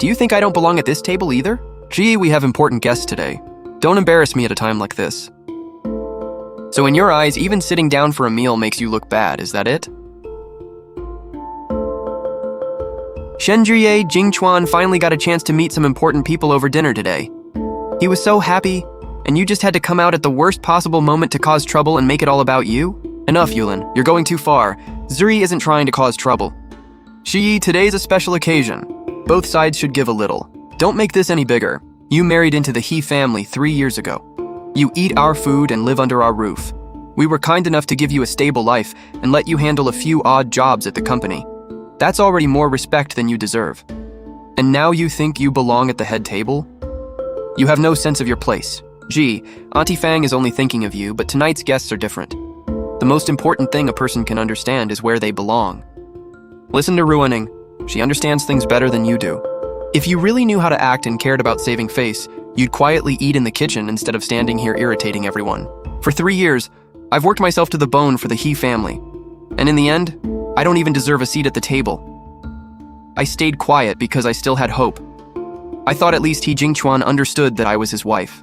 Do you think I don't belong at this table either? Gee, we have important guests today. Don't embarrass me at a time like this. So in your eyes, even sitting down for a meal makes you look bad, is that it? Shenjie Jingchuan finally got a chance to meet some important people over dinner today. He was so happy, and you just had to come out at the worst possible moment to cause trouble and make it all about you? Enough, Yulin. You're going too far. Zuri isn't trying to cause trouble. Shi, today's a special occasion. Both sides should give a little. Don't make this any bigger. You married into the He family 3 years ago. You eat our food and live under our roof. We were kind enough to give you a stable life and let you handle a few odd jobs at the company. That's already more respect than you deserve. And now you think you belong at the head table? You have no sense of your place. Gee, Auntie Fang is only thinking of you, but tonight's guests are different. The most important thing a person can understand is where they belong. Listen to Ruaning. She understands things better than you do. If you really knew how to act and cared about saving face, you'd quietly eat in the kitchen instead of standing here irritating everyone. For 3 years, I've worked myself to the bone for the He family. And in the end, I don't even deserve a seat at the table. I stayed quiet because I still had hope. I thought at least He Jingchuan understood that I was his wife.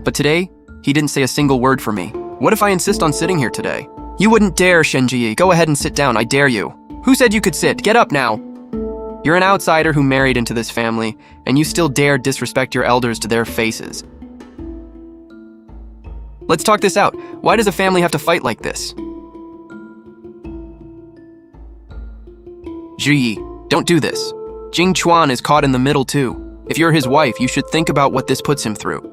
But today, he didn't say a single word for me. What if I insist on sitting here today? You wouldn't dare, Shenji. Go ahead and sit down, I dare you. Who said you could sit? Get up now. You're an outsider who married into this family, and you still dare disrespect your elders to their faces. Let's talk this out. Why does a family have to fight like this? Ji, don't do this. Jing Chuan is caught in the middle too. If you're his wife, you should think about what this puts him through.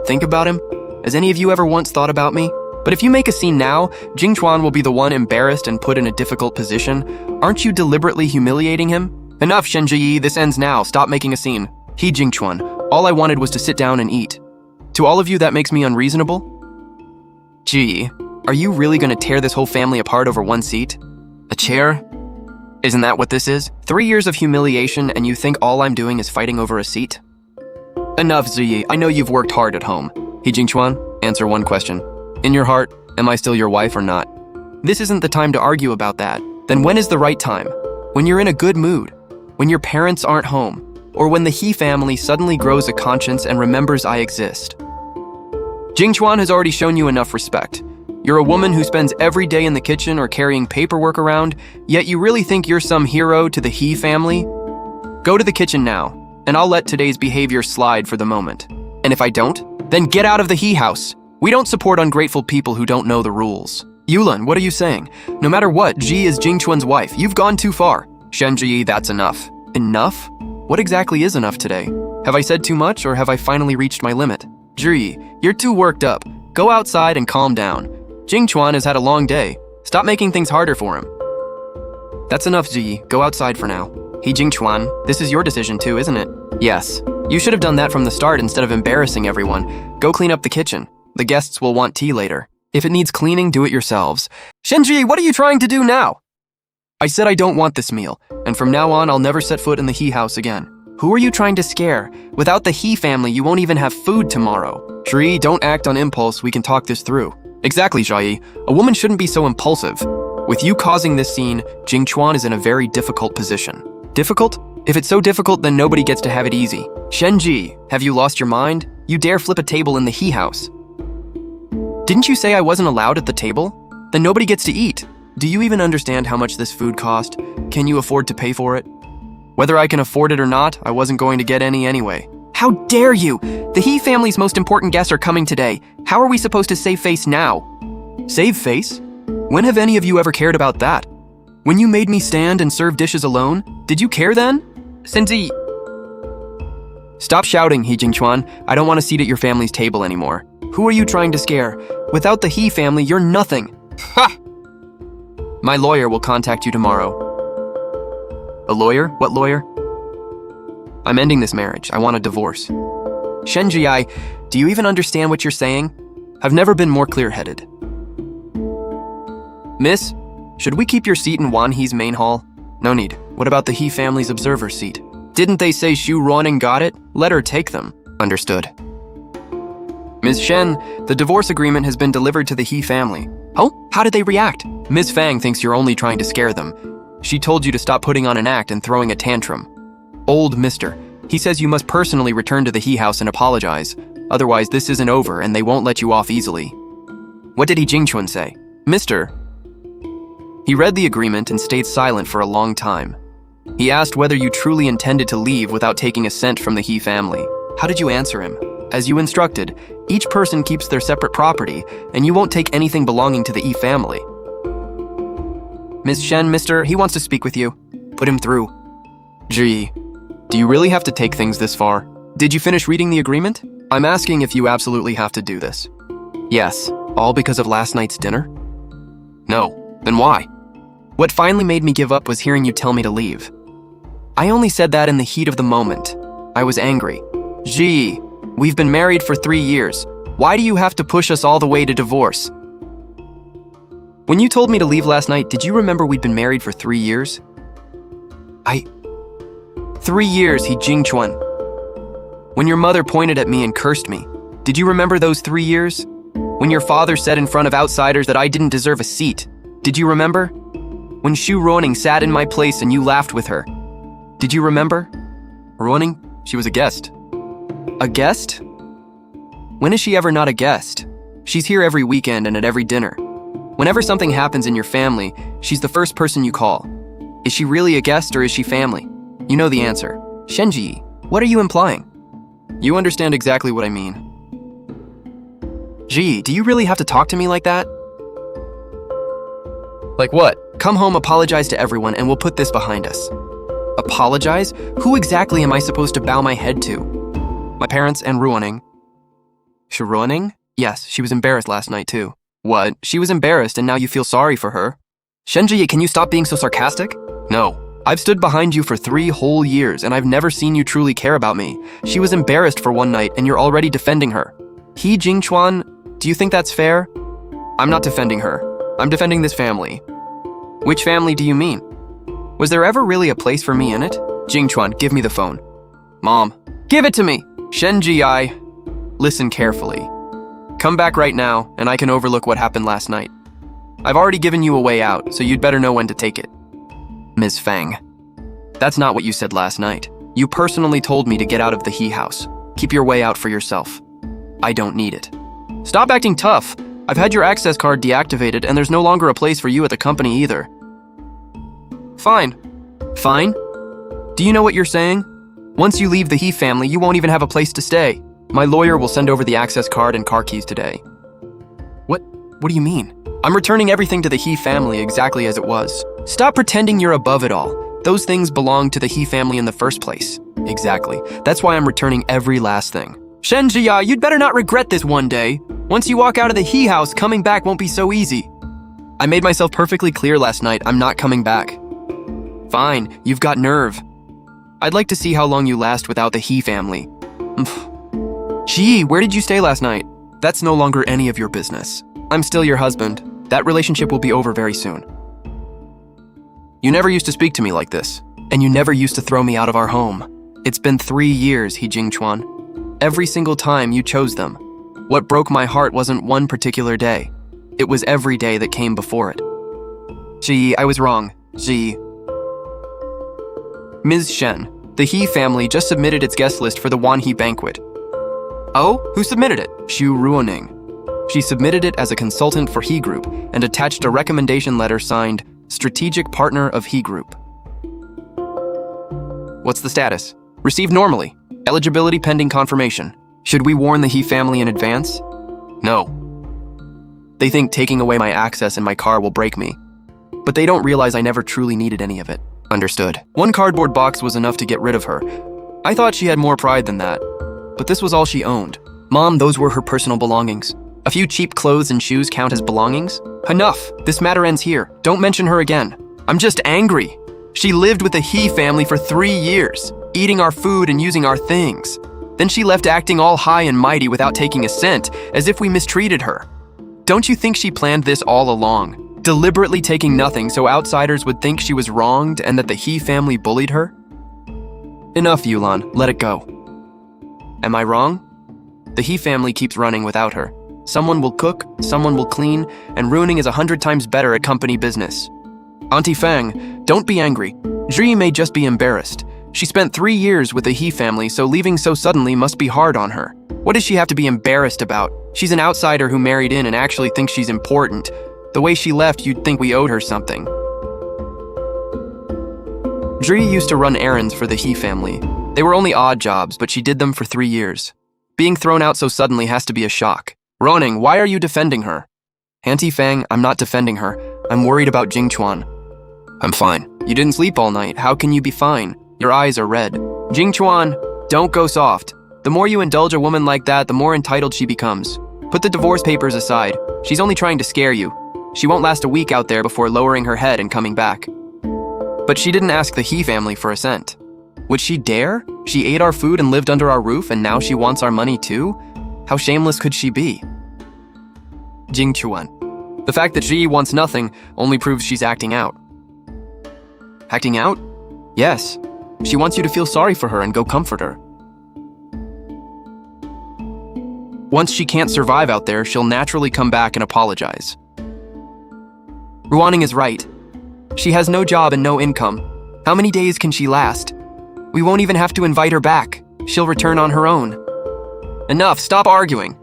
Think about him? Has any of you ever once thought about me? But if you make a scene now, Jing Chuan will be the one embarrassed and put in a difficult position. Aren't you deliberately humiliating him? Enough, Shenji, this ends now. Stop making a scene. He Jing Chuan, all I wanted was to sit down and eat. To all of you, that makes me unreasonable? Gee, are you really gonna tear this whole family apart over one seat? A chair? Isn't that what this is? 3 years of humiliation and you think all I'm doing is fighting over a seat? Enough, Ziyi. I know you've worked hard at home. He Jing Chuan, answer one question. In your heart, am I still your wife or not? This isn't the time to argue about that. Then when is the right time? When you're in a good mood, when your parents aren't home, or when the He family suddenly grows a conscience and remembers I exist. Jing Chuan has already shown you enough respect. You're a woman who spends every day in the kitchen or carrying paperwork around, yet you really think you're some hero to the He family? Go to the kitchen now, and I'll let today's behavior slide for the moment. And if I don't, then get out of the He house. We don't support ungrateful people who don't know the rules. Yulin, what are you saying? No matter what, Ji is Jing Chuan's wife. You've gone too far. Shenji, that's enough. Enough? What exactly is enough today? Have I said too much, or have I finally reached my limit? Ji, you're too worked up. Go outside and calm down. Jing Chuan has had a long day. Stop making things harder for him. That's enough, Ji. Go outside for now. He Jing Chuan, this is your decision too, isn't it? Yes. You should have done that from the start instead of embarrassing everyone. Go clean up the kitchen. The guests will want tea later. If it needs cleaning, do it yourselves. Shenji, what are you trying to do now? I said I don't want this meal, and from now on, I'll never set foot in the He house again. Who are you trying to scare? Without the He family, you won't even have food tomorrow. Shri, don't act on impulse. We can talk this through. Exactly, Jai. A woman shouldn't be so impulsive. With you causing this scene, Jing Chuan is in a very difficult position. Difficult? If it's so difficult, then nobody gets to have it easy. Shenji, have you lost your mind? You dare flip a table in the He house. Didn't you say I wasn't allowed at the table? Then nobody gets to eat. Do you even understand how much this food cost? Can you afford to pay for it? Whether I can afford it or not, I wasn't going to get any anyway. How dare you! The He family's most important guests are coming today. How are we supposed to save face now? Save face? When have any of you ever cared about that? When you made me stand and serve dishes alone, did you care then? Senzi. Stop shouting, He Jingchuan. I don't want a seat at your family's table anymore. Who are you trying to scare? Without the He family, you're nothing. Ha! My lawyer will contact you tomorrow. A lawyer? What lawyer? I'm ending this marriage. I want a divorce. Shenji, do you even understand what you're saying? I've never been more clear-headed. Miss, should we keep your seat in Wan He's main hall? No need. What about the He family's observer seat? Didn't they say Xu Ruaning got it? Let her take them. Understood. Ms. Shen, the divorce agreement has been delivered to the He family. Oh, how did they react? Ms. Fang thinks you're only trying to scare them. She told you to stop putting on an act and throwing a tantrum. Old mister. He says you must personally return to the he house and apologize. Otherwise, this isn't over and they won't let you off easily. What did he Jingchuan say? Mister? He read the agreement and stayed silent for a long time. He asked whether you truly intended to leave without taking a cent from the he family. How did you answer him? As you instructed, each person keeps their separate property, and you won't take anything belonging to the he family. Miss Shen, mister, he wants to speak with you. Put him through. Gee, do you really have to take things this far? Did you finish reading the agreement? I'm asking if you absolutely have to do this. Yes, all because of last night's dinner? No, then why? What finally made me give up was hearing you tell me to leave. I only said that in the heat of the moment. I was angry. Gee, we've been married for 3 years. Why do you have to push us all the way to divorce? When you told me to leave last night, did you remember we'd been married for 3 years? 3 years, he Jingchuan. When your mother pointed at me and cursed me, did you remember those 3 years? When your father said in front of outsiders that I didn't deserve a seat, did you remember? When Shu Ruoning sat in my place and you laughed with her, did you remember? Ruoning, she was a guest. A guest? When is she ever not a guest? She's here every weekend and at every dinner. Whenever something happens in your family, she's the first person you call. Is she really a guest or is she family? You know the answer. Shenji, what are you implying? You understand exactly what I mean. Gee, do you really have to talk to me like that? Like what? Come home, apologize to everyone, and we'll put this behind us. Apologize? Who exactly am I supposed to bow my head to? My parents and Ruoning. Ruoning? Yes, she was embarrassed last night too. What? She was embarrassed and now you feel sorry for her? Shenji, can you stop being so sarcastic? No. I've stood behind you for 3 whole years and I've never seen you truly care about me. She was embarrassed for one night and you're already defending her. He Jingchuan, do you think that's fair? I'm not defending her. I'm defending this family. Which family do you mean? Was there ever really a place for me in it? Jingchuan, give me the phone. Mom, give it to me! Shenji, listen carefully. Come back right now, and I can overlook what happened last night. I've already given you a way out, so you'd better know when to take it. Ms. Fang, that's not what you said last night. You personally told me to get out of the he house. Keep your way out for yourself. I don't need it. Stop acting tough. I've had your access card deactivated, and there's no longer a place for you at the company either. Fine. Fine? Do you know what you're saying? Once you leave the he family, you won't even have a place to stay. My lawyer will send over the access card and car keys today. What do you mean? I'm returning everything to the he family exactly as it was. Stop pretending you're above it all. Those things belong to the he family in the first place. Exactly. That's why I'm returning every last thing. Shenji, you'd better not regret this one day. Once you walk out of the he house, coming back won't be so easy. I made myself perfectly clear last night. I'm not coming back. Fine, you've got nerve. I'd like to see how long you last without the he family. Gee, where did you stay last night? That's no longer any of your business. I'm still your husband. That relationship will be over very soon. You never used to speak to me like this, and you never used to throw me out of our home. It's been 3 years, he Jingchuan. Every single time you chose them. What broke my heart wasn't one particular day. It was every day that came before it. Gee, I was wrong. Gee. Ms. Shen, the He family just submitted its guest list for the Wanhee banquet. Oh, who submitted it? Shu Ruoning. She submitted it as a consultant for He Group and attached a recommendation letter signed Strategic Partner of He Group. What's the status? Received normally. Eligibility pending confirmation. Should we warn the He family in advance? No. They think taking away my access and my car will break me. But they don't realize I never truly needed any of it. Understood. One cardboard box was enough to get rid of her. I thought she had more pride than that. But this was all she owned. Mom, those were her personal belongings. A few cheap clothes and shoes count as belongings? Enough. This matter ends here. Don't mention her again. I'm just angry. She lived with the He family for 3 years, eating our food and using our things. Then she left acting all high and mighty without taking a cent, as if we mistreated her. Don't you think she planned this all along? Deliberately taking nothing so outsiders would think she was wronged and that the He family bullied her? Enough, Yulan. Let it go. Am I wrong? The He family keeps running without her. Someone will cook, someone will clean, and Ruoning is 100 times better at company business. Auntie Fang, don't be angry. Zhi may just be embarrassed. She spent 3 years with the He family, so leaving so suddenly must be hard on her. What does she have to be embarrassed about? She's an outsider who married in and actually thinks she's important. The way she left, you'd think we owed her something. Dri used to run errands for the He family. They were only odd jobs, but she did them for 3 years. Being thrown out so suddenly has to be a shock. Roning, why are you defending her? Auntie Fang, I'm not defending her. I'm worried about Jingchuan. I'm fine. You didn't sleep all night. How can you be fine? Your eyes are red. Jingchuan, don't go soft. The more you indulge a woman like that, the more entitled she becomes. Put the divorce papers aside. She's only trying to scare you. She won't last a week out there before lowering her head and coming back. But she didn't ask the He family for a cent. Would she dare? She ate our food and lived under our roof, and now she wants our money too? How shameless could she be? Jingchuan. The fact that Ji wants nothing only proves she's acting out. Acting out? Yes. She wants you to feel sorry for her and go comfort her. Once she can't survive out there, she'll naturally come back and apologize. Ruaning is right. She has no job and no income. How many days can she last? We won't even have to invite her back. She'll return on her own. Enough, stop arguing.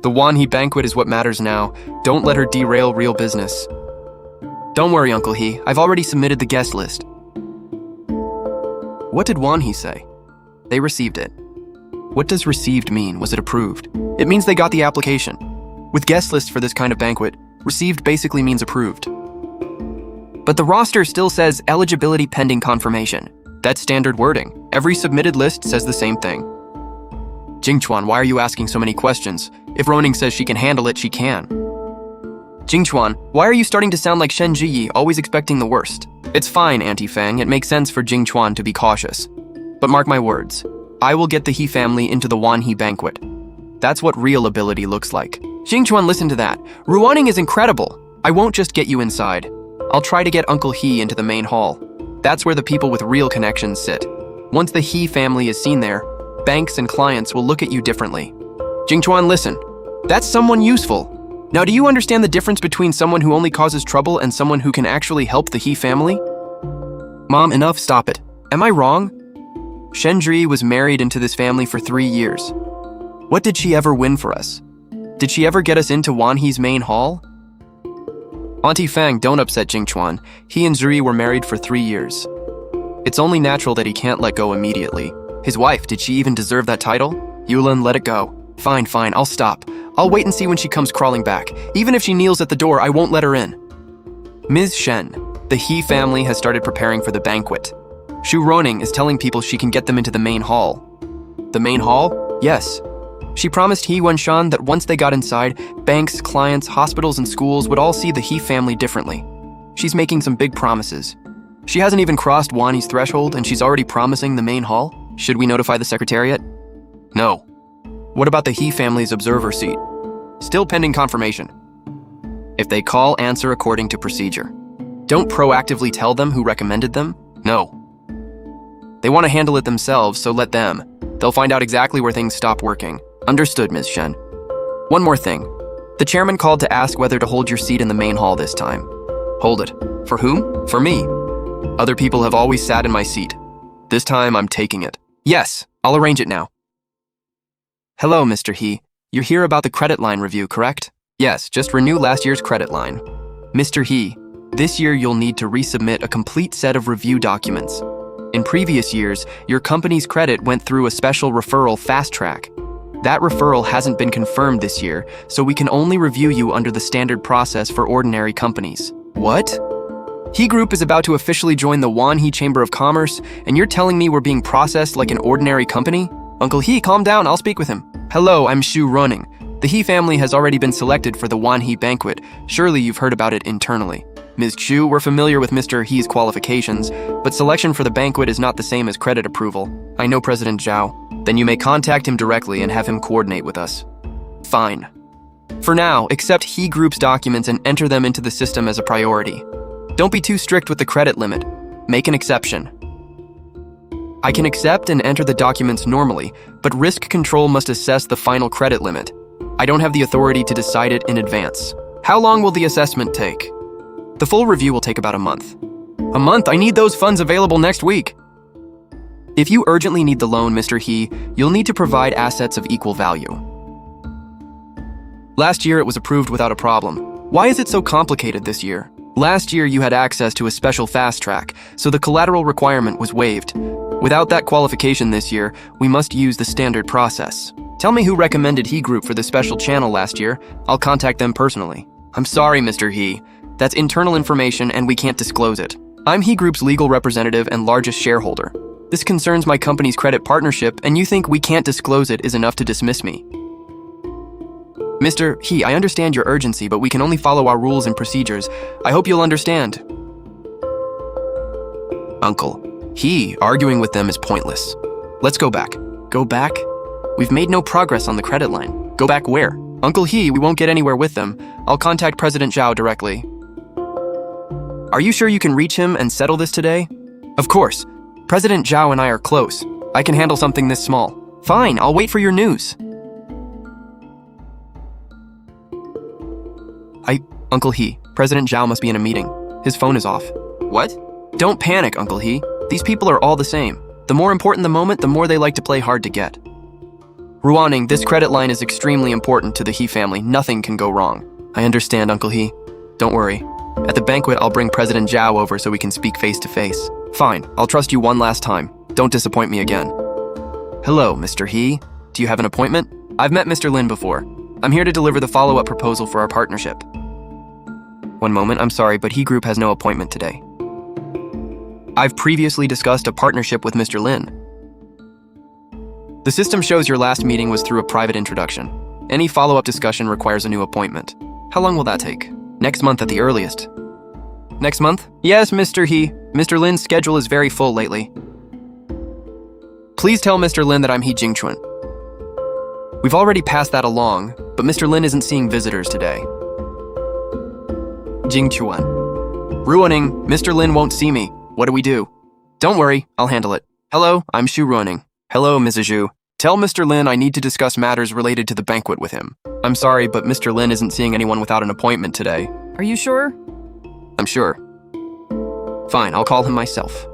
The Wanhee banquet is what matters now. Don't let her derail real business. Don't worry, Uncle He. I've already submitted the guest list. What did Wanhee say? They received it. What does received mean? Was it approved? It means they got the application. With guest lists for this kind of banquet, received basically means approved. But the roster still says eligibility pending confirmation. That's standard wording. Every submitted list says the same thing. Jingchuan, why are you asking so many questions? If Roning says she can handle it, she can. Jingchuan, why are you starting to sound like Shen Jiyi, always expecting the worst? It's fine, Auntie Fang. It makes sense for Jingchuan to be cautious. But mark my words. I will get the He family into the Wanhee banquet. That's what real ability looks like. Jingchuan, listen to that. Ruaning is incredible. I won't just get you inside. I'll try to get Uncle He into the main hall. That's where the people with real connections sit. Once the He family is seen there, banks and clients will look at you differently. Jingchuan, listen. That's someone useful. Now, do you understand the difference between someone who only causes trouble and someone who can actually help the He family? Mom, enough, stop it. Am I wrong? Shendri was married into this family for 3 years. What did she ever win for us? Did she ever get us into Wanhee's main hall? Auntie Fang, don't upset Jingchuan. He and Zuri were married for 3 years. It's only natural that he can't let go immediately. His wife, did she even deserve that title? Yulin, let it go. Fine, I'll stop. I'll wait and see when she comes crawling back. Even if she kneels at the door, I won't let her in. Ms. Shen, the He family has started preparing for the banquet. Shu Roning is telling people she can get them into the main hall. The main hall? Yes. She promised He Wenshan that once they got inside, banks, clients, hospitals, and schools would all see the He family differently. She's making some big promises. She hasn't even crossed Wanhee's threshold, and she's already promising the main hall? Should we notify the Secretariat? No. What about the He family's observer seat? Still pending confirmation. If they call, answer according to procedure. Don't proactively tell them who recommended them? No. They want to handle it themselves, so let them. They'll find out exactly where things stop working. Understood, Ms. Shen. One more thing. The chairman called to ask whether to hold your seat in the main hall this time. Hold it. For whom? For me. Other people have always sat in my seat. This time, I'm taking it. Yes, I'll arrange it now. Hello, Mr. He. You're here about the credit line review, correct? Yes, just renew last year's credit line. Mr. He, this year you'll need to resubmit a complete set of review documents. In previous years, your company's credit went through a special referral fast track. That referral hasn't been confirmed this year, so we can only review you under the standard process for ordinary companies. What? He Group is about to officially join the Wanhee Chamber of Commerce, and you're telling me we're being processed like an ordinary company? Uncle He, calm down, I'll speak with him. Hello, I'm Shu Running. The He family has already been selected for the Wanhee banquet. Surely you've heard about it internally. Ms. Shu, we're familiar with Mr. He's qualifications, but selection for the banquet is not the same as credit approval. I know President Zhao. Then you may contact him directly and have him coordinate with us. Fine. For now, accept He Group's documents and enter them into the system as a priority. Don't be too strict with the credit limit. Make an exception. I can accept and enter the documents normally, but risk control must assess the final credit limit. I don't have the authority to decide it in advance. How long will the assessment take? The full review will take about a month. A month? I need those funds available next week. If you urgently need the loan, Mr. He, you'll need to provide assets of equal value. Last year, it was approved without a problem. Why is it so complicated this year? Last year, you had access to a special fast track, so the collateral requirement was waived. Without that qualification this year, we must use the standard process. Tell me who recommended He Group for the special channel last year. I'll contact them personally. I'm sorry, Mr. He. That's internal information and we can't disclose it. I'm He Group's legal representative and largest shareholder. This concerns my company's credit partnership, and you think we can't disclose it is enough to dismiss me. Mr. He, I understand your urgency, but we can only follow our rules and procedures. I hope you'll understand. Uncle He, arguing with them is pointless. Let's go back. Go back? We've made no progress on the credit line. Go back where? Uncle He, we won't get anywhere with them. I'll contact President Zhao directly. Are you sure you can reach him and settle this today? Of course. President Zhao and I are close. I can handle something this small. Fine, I'll wait for your news. Uncle He, President Zhao must be in a meeting. His phone is off. What? Don't panic, Uncle He. These people are all the same. The more important the moment, the more they like to play hard to get. Ruaning, this credit line is extremely important to the He family. Nothing can go wrong. I understand, Uncle He. Don't worry. At the banquet, I'll bring President Zhao over so we can speak face to face. Fine, I'll trust you one last time. Don't disappoint me again. Hello, Mr. He. Do you have an appointment? I've met Mr. Lin before. I'm here to deliver the follow-up proposal for our partnership. One moment, I'm sorry, but He Group has no appointment today. I've previously discussed a partnership with Mr. Lin. The system shows your last meeting was through a private introduction. Any follow-up discussion requires a new appointment. How long will that take? Next month at the earliest. Next month? Yes, Mr. He. Mr. Lin's schedule is very full lately. Please tell Mr. Lin that I'm He Jingchuan. We've already passed that along, but Mr. Lin isn't seeing visitors today. Jingchuan. Ruaning, Mr. Lin won't see me. What do we do? Don't worry, I'll handle it. Hello, I'm Shu Ruaning. Hello, Mrs. Zhu. Tell Mr. Lin I need to discuss matters related to the banquet with him. I'm sorry, but Mr. Lin isn't seeing anyone without an appointment today. Are you sure? I'm sure. Fine, I'll call him myself.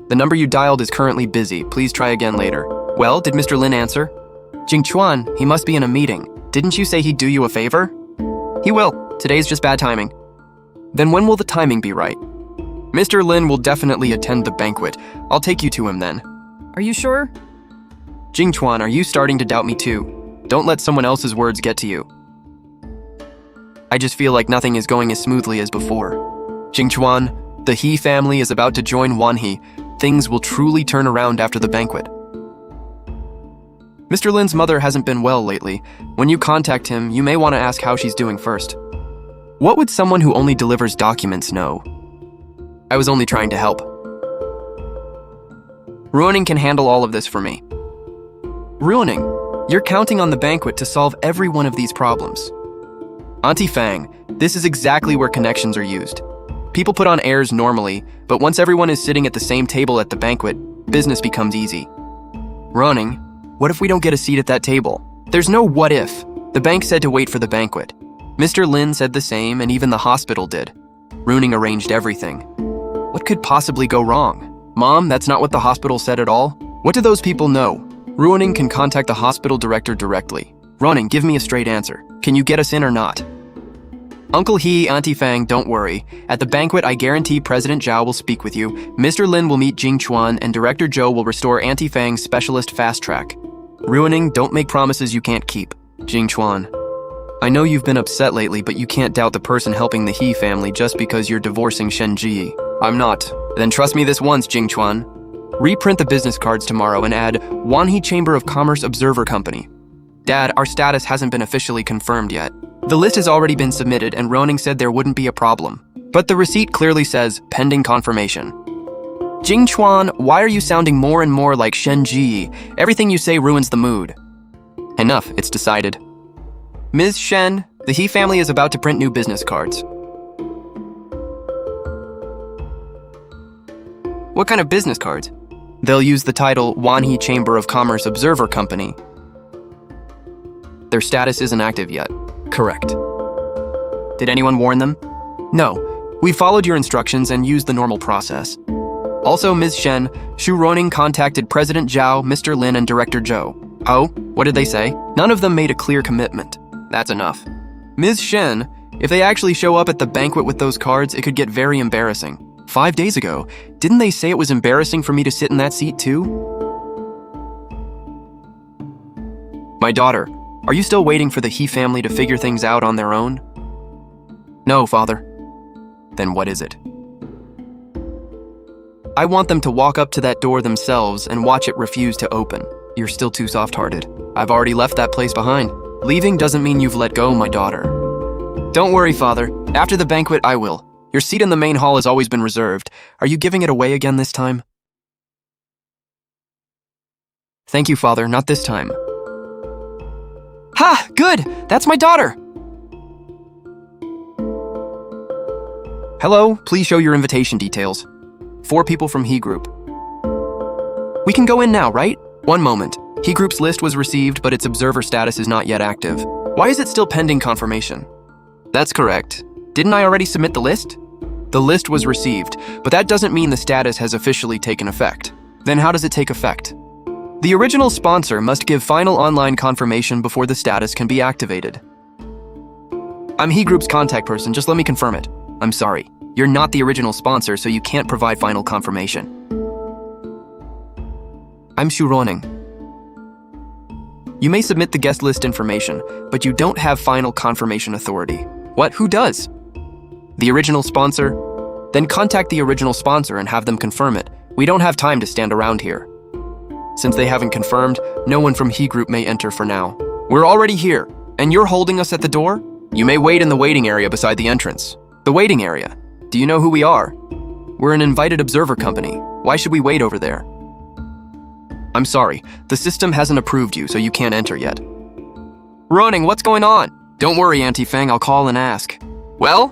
The number you dialed is currently busy. Please try again later. Well, did Mr. Lin answer? Jingchuan, he must be in a meeting. Didn't you say he'd do you a favor? He will. Today's just bad timing. Then when will the timing be right? Mr. Lin will definitely attend the banquet. I'll take you to him then. Are you sure? Jingchuan, are you starting to doubt me too? Don't let someone else's words get to you. I just feel like nothing is going as smoothly as before. Jingchuan, the He family is about to join Wanhe. Things will truly turn around after the banquet. Mr. Lin's mother hasn't been well lately. When you contact him, you may want to ask how she's doing first. What would someone who only delivers documents know? I was only trying to help. Ruaning can handle all of this for me. Ruaning, you're counting on the banquet to solve every one of these problems. Auntie Fang, this is exactly where connections are used. People put on airs normally, but once everyone is sitting at the same table at the banquet, business becomes easy. Ruaning, what if we don't get a seat at that table? There's no what if. The bank said to wait for the banquet. Mr. Lin said the same, and even the hospital did. Ruaning arranged everything. What could possibly go wrong? Mom, that's not what the hospital said at all. What do those people know? Ruaning can contact the hospital director directly. Ruaning, give me a straight answer. Can you get us in or not? Uncle He, Auntie Fang, don't worry. At the banquet, I guarantee President Zhao will speak with you. Mr. Lin will meet Jingchuan, and Director Zhou will restore Auntie Fang's specialist fast track. Ruaning, don't make promises you can't keep. Jingchuan, I know you've been upset lately, but you can't doubt the person helping the He family just because you're divorcing Shen Ji. I'm not. Then trust me this once, Jingchuan. Reprint the business cards tomorrow and add Wanhe Chamber of Commerce Observer Company. Dad, our status hasn't been officially confirmed yet. The list has already been submitted and Ruaning said there wouldn't be a problem. But the receipt clearly says pending confirmation. Jingchuan, why are you sounding more and more like Shen Ji? Everything you say ruins the mood. Enough, it's decided. Ms. Shen, the He family is about to print new business cards. What kind of business cards? They'll use the title Wanhe Chamber of Commerce Observer Company. Their status isn't active yet. Correct. Did anyone warn them? No. We followed your instructions and used the normal process. Also, Ms. Shen, Xu Roning contacted President Zhao, Mr. Lin, and Director Zhou. Oh, what did they say? None of them made a clear commitment. That's enough. Ms. Shen, if they actually show up at the banquet with those cards, it could get very embarrassing. 5 days ago, didn't they say it was embarrassing for me to sit in that seat too? My daughter, are you still waiting for the He family to figure things out on their own? No, father. Then what is it? I want them to walk up to that door themselves and watch it refuse to open. You're still too soft-hearted. I've already left that place behind. Leaving doesn't mean you've let go, my daughter. Don't worry, father. After the banquet, I will. Your seat in the main hall has always been reserved. Are you giving it away again this time? Thank you, father. Not this time. Ha! Good! That's my daughter! Hello, please show your invitation details. 4 people from He Group. We can go in now, right? One moment. He Group's list was received, but its observer status is not yet active. Why is it still pending confirmation? That's correct. Didn't I already submit the list? The list was received, but that doesn't mean the status has officially taken effect. Then how does it take effect? The original sponsor must give final online confirmation before the status can be activated. I'm He Group's contact person, just let me confirm it. I'm sorry, you're not the original sponsor, so you can't provide final confirmation. I'm Xu Roning. You may submit the guest list information, but you don't have final confirmation authority. What? Who does? The original sponsor? Then contact the original sponsor and have them confirm it. We don't have time to stand around here. Since they haven't confirmed, no one from He Group may enter for now. We're already here, and you're holding us at the door? You may wait in the waiting area beside the entrance. The waiting area? Do you know who we are? We're an invited observer company. Why should we wait over there? I'm sorry, the system hasn't approved you, so you can't enter yet. Roning, what's going on? Don't worry, Auntie Fang, I'll call and ask. Well?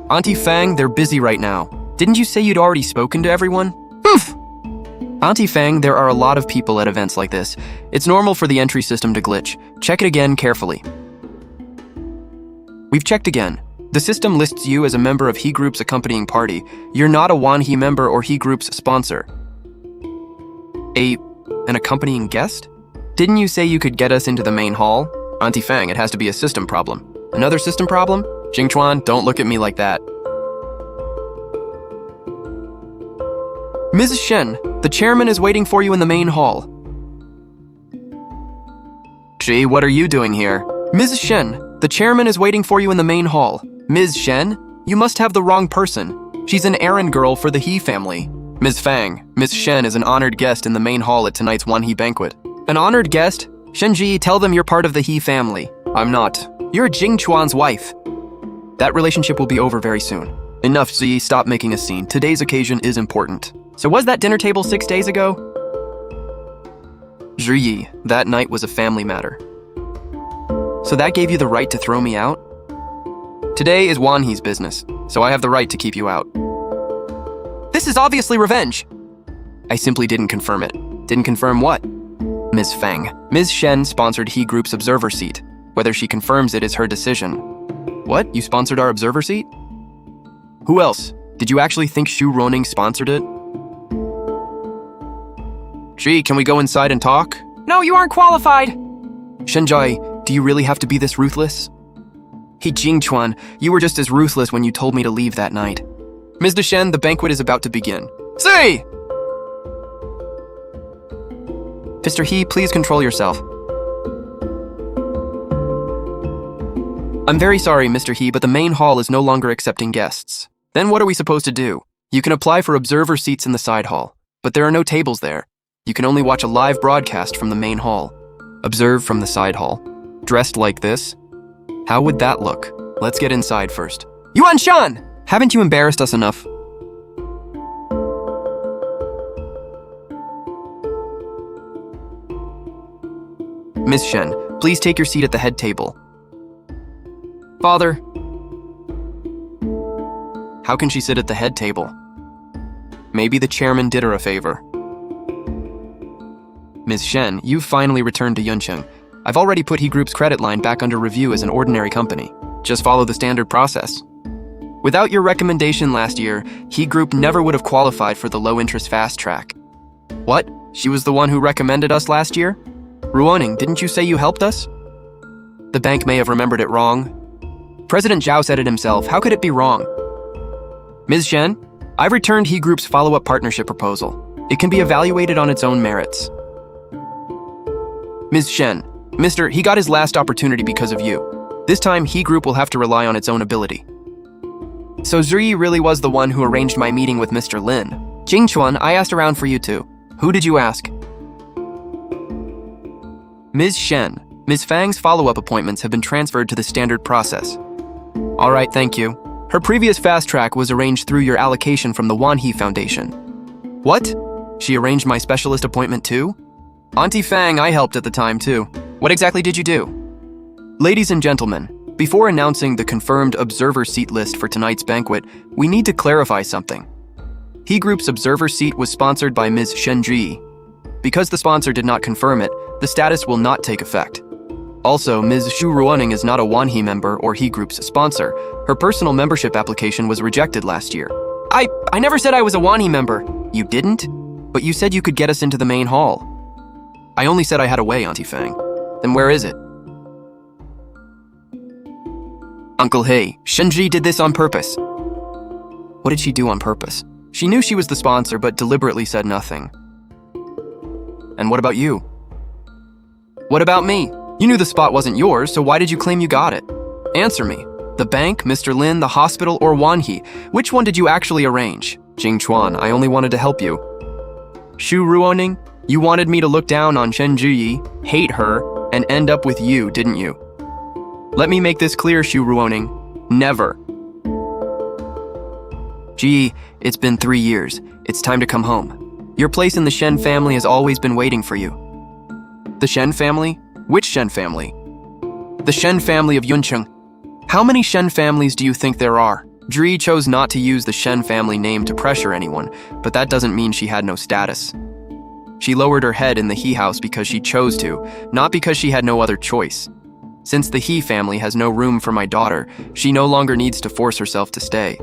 Auntie Fang, they're busy right now. Didn't you say you'd already spoken to everyone? Oof! Auntie Fang, there are a lot of people at events like this. It's normal for the entry system to glitch. Check it again carefully. We've checked again. The system lists you as a member of He Group's accompanying party. You're not a Wanhee member or He Group's sponsor. An accompanying guest? Didn't you say you could get us into the main hall? Auntie Fang, it has to be a system problem. Another system problem? Jingchuan, don't look at me like that. Ms. Shen, the chairman is waiting for you in the main hall. Gee, what are you doing here? Ms. Shen, the chairman is waiting for you in the main hall. Ms. Shen? You must have the wrong person. She's an errand girl for the He family. Ms. Fang, Ms. Shen is an honored guest in the main hall at tonight's Wanhee banquet. An honored guest? Shenji, tell them you're part of the He family. I'm not. You're Jingchuan's wife. That relationship will be over very soon. Enough, Ziyi, stop making a scene. Today's occasion is important. So was that dinner table 6 days ago? Ziyi, that night was a family matter. So that gave you the right to throw me out? Today is Wanhee's business, so I have the right to keep you out. This is obviously revenge. I simply didn't confirm it. Didn't confirm what? Ms. Fang. Ms. Shen sponsored He Group's observer seat. Whether she confirms it is her decision. What? You sponsored our observer seat? Who else? Did you actually think Xu Roning sponsored it? Gee, can we go inside and talk? No, you aren't qualified. Shenjai, do you really have to be this ruthless? Hey Jingchuan, you were just as ruthless when you told me to leave that night. Ms. Shen, the banquet is about to begin. Say! Mr. He, please control yourself. I'm very sorry, Mr. He, but the main hall is no longer accepting guests. Then what are we supposed to do? You can apply for observer seats in the side hall, but there are no tables there. You can only watch a live broadcast from the main hall. Observe from the side hall. Dressed like this? How would that look? Let's get inside first. Yuan Shan! Haven't you embarrassed us enough? Miss Shen, please take your seat at the head table. Father. How can she sit at the head table? Maybe the chairman did her a favor. Ms. Shen, you've finally returned to Yuncheng. I've already put He Group's credit line back under review as an ordinary company. Just follow the standard process. Without your recommendation last year, He Group never would have qualified for the low-interest fast track. What? She was the one who recommended us last year? Ruoning, didn't you say you helped us? The bank may have remembered it wrong. President Zhao said it himself. How could it be wrong? Ms. Shen, I've returned He Group's follow-up partnership proposal. It can be evaluated on its own merits. Ms. Shen, Mr. He got his last opportunity because of you. This time, He Group will have to rely on its own ability. So Zhi really was the one who arranged my meeting with Mr. Lin. Jingchuan, I asked around for you too. Who did you ask? Ms. Shen, Ms. Fang's follow-up appointments have been transferred to the standard process. All right, thank you. Her previous fast track was arranged through your allocation from the Wanhee Foundation. What? She arranged my specialist appointment too? Auntie Fang, I helped at the time too. What exactly did you do? Ladies and gentlemen, before announcing the confirmed observer seat list for tonight's banquet, we need to clarify something. He Group's observer seat was sponsored by Ms. Shenji. Because the sponsor did not confirm it, the status will not take effect. Also, Ms. Xu Ruoning is not a Wanhee member or He Group's sponsor. Her personal membership application was rejected last year. I never said I was a Wanhee member. You didn't? But you said you could get us into the main hall. I only said I had a way, Auntie Fang. Then where is it? Uncle He, Shenji did this on purpose. What did she do on purpose? She knew she was the sponsor, but deliberately said nothing. And what about you? What about me? You knew the spot wasn't yours, so why did you claim you got it? Answer me. The bank, Mr. Lin, the hospital, or Wanhee? Which one did you actually arrange? Jingchuan, I only wanted to help you. Xu Ruoning, you wanted me to look down on Shenji, hate her, and end up with you, didn't you? Let me make this clear, Xu Ruoning. Never. Gee, it's been 3 years. It's time to come home. Your place in the Shen family has always been waiting for you. The Shen family? Which Shen family? The Shen family of Yuncheng. How many Shen families do you think there are? Zhi chose not to use the Shen family name to pressure anyone, but that doesn't mean she had no status. She lowered her head in the He house because she chose to, not because she had no other choice. Since the He family has no room for my daughter, she no longer needs to force herself to stay.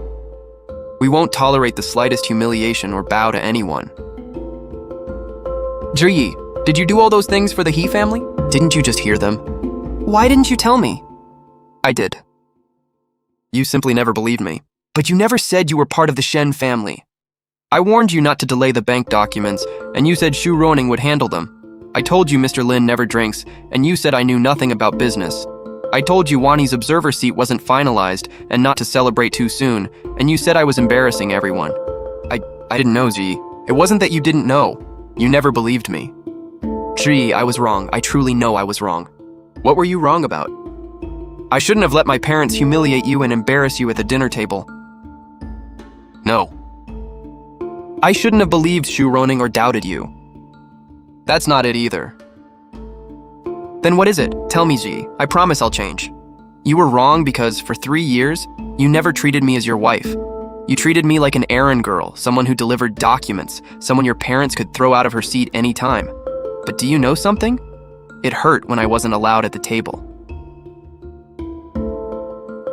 We won't tolerate the slightest humiliation or bow to anyone. Zhi, did you do all those things for the He family? Didn't you just hear them? Why didn't you tell me? I did. You simply never believed me. But you never said you were part of the Shen family. I warned you not to delay the bank documents, and you said Xu Ruoning would handle them. I told you Mr. Lin never drinks, and you said I knew nothing about business. I told you Wanhee's observer seat wasn't finalized and not to celebrate too soon, and you said I was embarrassing everyone. I didn't know, Zhi. It wasn't that you didn't know. You never believed me. Zhi, I was wrong. I truly know I was wrong. What were you wrong about? I shouldn't have let my parents humiliate you and embarrass you at the dinner table. No. I shouldn't have believed Xu Ruoning or doubted you. That's not it either. Then what is it? Tell me, Zhi. I promise I'll change. You were wrong because for 3 years, you never treated me as your wife. You treated me like an errand girl, someone who delivered documents, someone your parents could throw out of her seat any time. But do you know something? It hurt when I wasn't allowed at the table.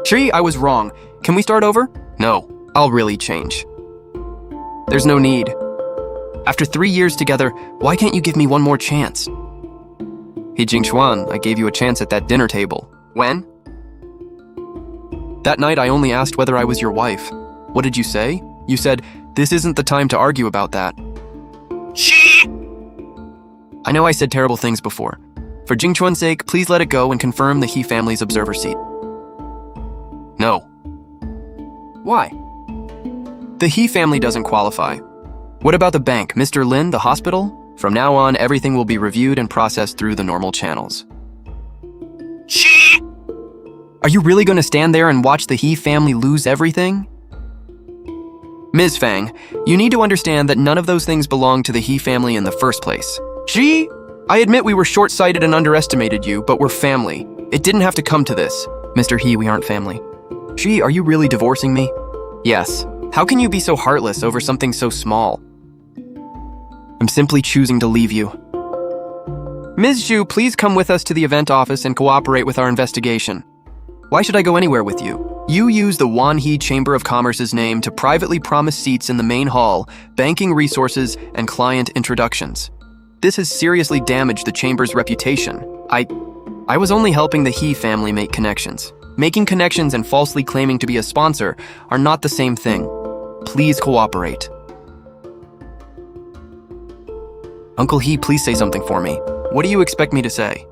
Zhi, I was wrong. Can we start over? No, I'll really change. There's no need. After 3 years together, why can't you give me one more chance? He Jingchuan, I gave you a chance at that dinner table. When? That night I only asked whether I was your wife. What did you say? You said, this isn't the time to argue about that. Shh! I know I said terrible things before. For Jingchuan's sake, please let it go and confirm the He family's observer seat. No. Why? The He family doesn't qualify. What about the bank, Mr. Lin, the hospital? From now on, everything will be reviewed and processed through the normal channels. Shh! Are you really going to stand there and watch the He family lose everything? Ms. Fang, you need to understand that none of those things belong to the He family in the first place. Gee, I admit we were short-sighted and underestimated you, but we're family. It didn't have to come to this. Mr. He, we aren't family. Gee, are you really divorcing me? Yes. How can you be so heartless over something so small? I'm simply choosing to leave you. Ms. Zhu, please come with us to the event office and cooperate with our investigation. Why should I go anywhere with you? You use the Wanhee Chamber of Commerce's name to privately promise seats in the main hall, banking resources, and client introductions. This has seriously damaged the Chamber's reputation. I was only helping the He family make connections. Making connections and falsely claiming to be a sponsor are not the same thing. Please cooperate. Uncle He, please say something for me. What do you expect me to say?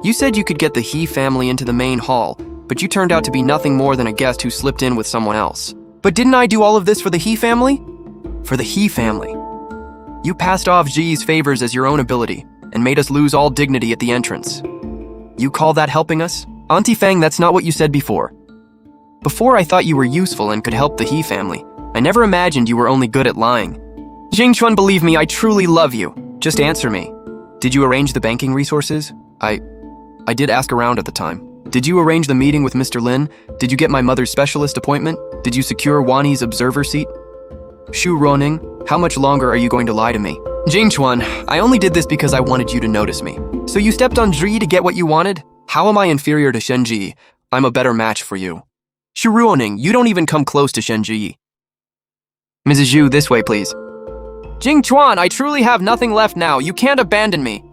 You said you could get the He family into the main hall, but you turned out to be nothing more than a guest who slipped in with someone else. But didn't I do all of this for the He family? For the He family. You passed off Ji's favors as your own ability and made us lose all dignity at the entrance. You call that helping us? Auntie Fang, that's not what you said before. Before I thought you were useful and could help the He family. I never imagined you were only good at lying. Jingchuan, believe me, I truly love you. Just answer me. Did you arrange the banking resources? I did ask around at the time. Did you arrange the meeting with Mr. Lin? Did you get my mother's specialist appointment? Did you secure Wanhee's observer seat? Shu Roning, how much longer are you going to lie to me? Jingchuan, I only did this because I wanted you to notice me. So you stepped on Zhi to get what you wanted? How am I inferior to Shenji? I'm a better match for you. Shu Roning, you don't even come close to Shenji. Mrs. Zhu, this way, please. Jingchuan, I truly have nothing left now. You can't abandon me.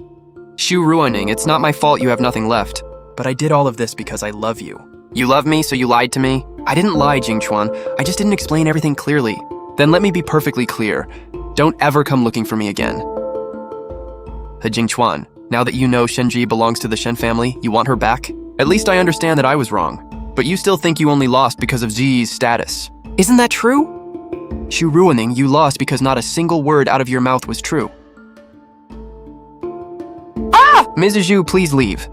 Shu Ruoning, it's not my fault you have nothing left. But I did all of this because I love you. You love me, so you lied to me? I didn't lie, Jingchuan. I just didn't explain everything clearly. Then let me be perfectly clear. Don't ever come looking for me again. Jingchuan, now that you know Shenji belongs to the Shen family, you want her back? At least I understand that I was wrong. But you still think you only lost because of Zi's status. Isn't that true? Shu Ruoning, you lost because not a single word out of your mouth was true. Ah! Mrs. Zhu, please leave.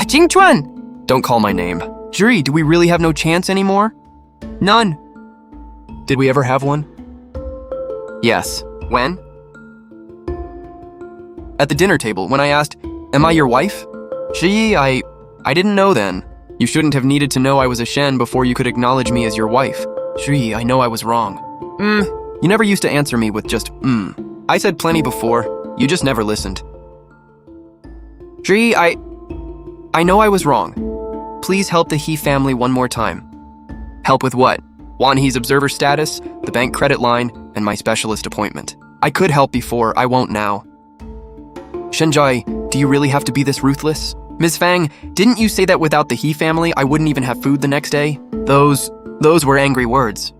Jingchuan! Don't call my name. Zhi, do we really have no chance anymore? None. Did we ever have one? Yes. When? At the dinner table, when I asked, am I your wife? Zhi, I didn't know then. You shouldn't have needed to know I was a Shen before you could acknowledge me as your wife. Zhi, I know I was wrong. You never used to answer me with just, I said plenty before. You just never listened. Zhi, I know I was wrong. Please help the He family one more time. Help with what? Wanhee's observer status, the bank credit line, and my specialist appointment. I could help before, I won't now. Shenjai, do you really have to be this ruthless? Ms. Fang, didn't you say that without the He family, I wouldn't even have food the next day? Those were angry words.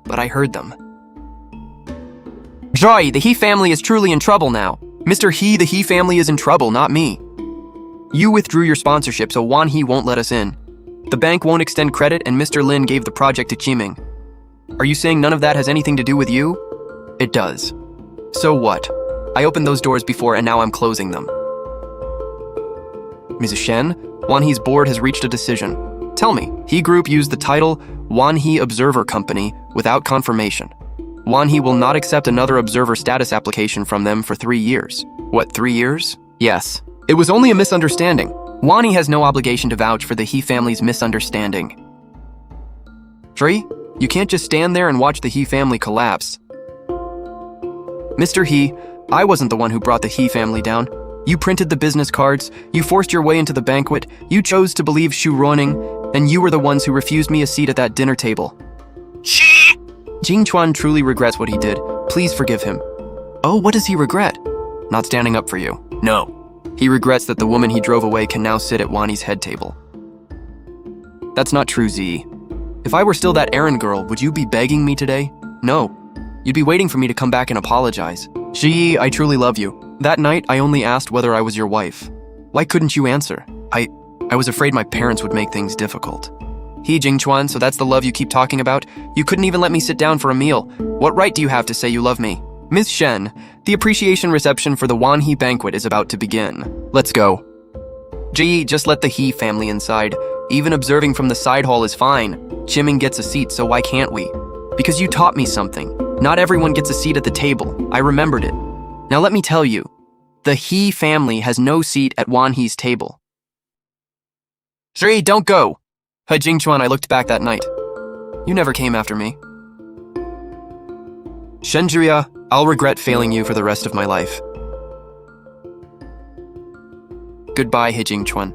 But I heard them. Joy, the He family is truly in trouble now. Mr. He, the He family is in trouble, not me. You withdrew your sponsorship, so Wanhee won't let us in. The bank won't extend credit, and Mr. Lin gave the project to Qiming. Are you saying none of that has anything to do with you? It does. So what? I opened those doors before, and now I'm closing them. Mrs. Shen, Wanhee's board has reached a decision. Tell me, He Group used the title Wanhee Observer Company without confirmation. Wanhee will not accept another observer status application from them for 3 years. What, 3 years? Yes. It was only a misunderstanding. Wanhee has no obligation to vouch for the He family's misunderstanding. Zhi, you can't just stand there and watch the He family collapse. Mr. He, I wasn't the one who brought the He family down. You printed the business cards, you forced your way into the banquet, you chose to believe Shu Roning, and you were the ones who refused me a seat at that dinner table. Jingchuan truly regrets what he did. Please forgive him. Oh, what does he regret? Not standing up for you. No. He regrets that the woman he drove away can now sit at Wanhee's head table. That's not true, Z. If I were still that errand girl, would you be begging me today? No. You'd be waiting for me to come back and apologize. Zhi, I truly love you. That night, I only asked whether I was your wife. Why couldn't you answer? I was afraid my parents would make things difficult. He, Jingchuan, so that's the love you keep talking about? You couldn't even let me sit down for a meal. What right do you have to say you love me? Ms. Shen, the appreciation reception for the Wanhee banquet is about to begin. Let's go. Ji, just let the He family inside. Even observing from the side hall is fine. Qiming gets a seat, so why can't we? Because you taught me something. Not everyone gets a seat at the table. I remembered it. Now let me tell you. The He family has no seat at Wanhee's table. Zhi, don't go. Jingchuan, I looked back that night. You never came after me. Shenjuya, I'll regret failing you for the rest of my life. Goodbye, Jingchuan.